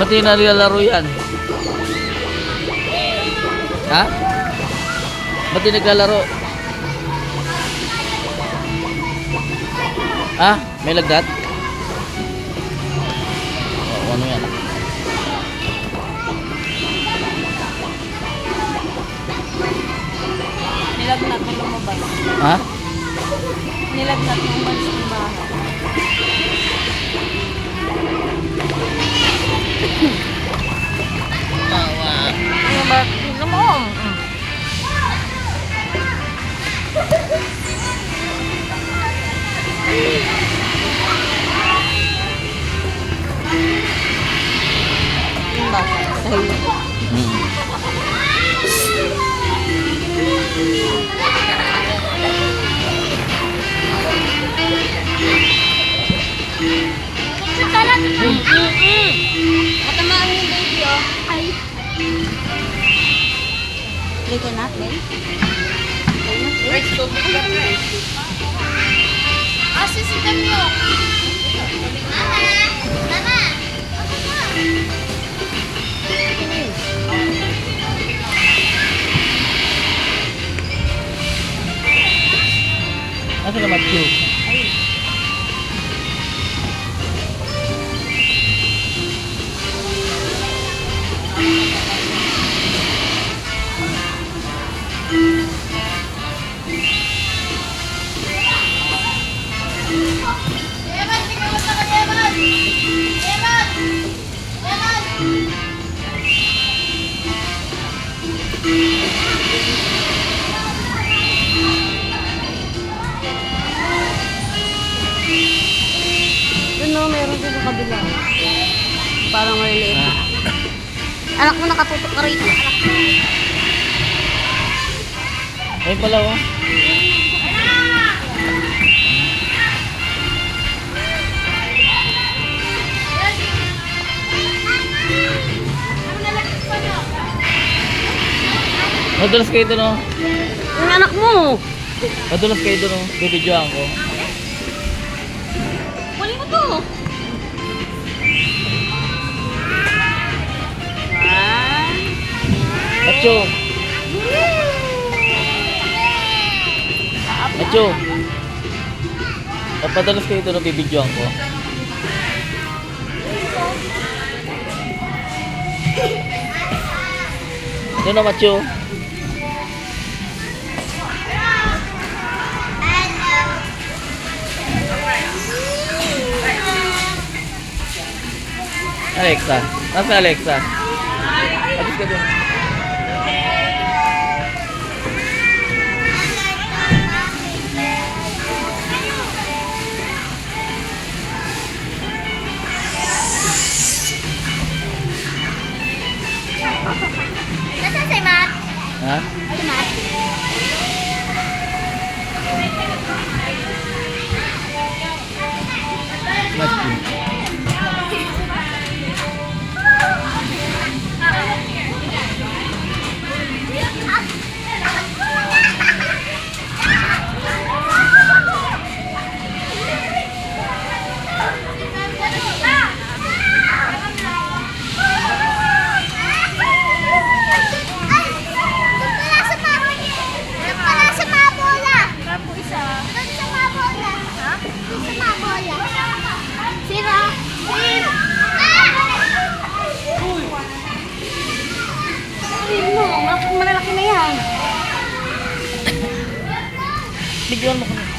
Ba't di nalalaro yan? Ha? Ba't di naglalaro? Ha? May lagdat? O, ano yan? Nilagnat na lumabas. Ha? Nilagnat na umalis ng bahay. Tawa. Ano ba? Tignan mo. Ano ba? Tahimik. Matamaan yung baby, oh. Ay. Dito natin. Right, so sisitan mo. Mama! Asa na Matthew? Doon no, meron din sa kabila. Parang maliliit. Anak mo nakatutok ka rito. Anak mo. Ayun pala oh. Madulas kayo doon oh. Yung anak mo. Madulas kayo doon oh. Bibidyoan ko. Kunin mo to. Macho. Macho. Padalas kayo doon oh. Bibidyoan ko. Doon oh Macho. Alexa. Nasa Alexa? Abis ka dun. Nasaan si Matt? Ha? Si Matt? Matthew. Malalaki na yan. Bigyan mo ko na.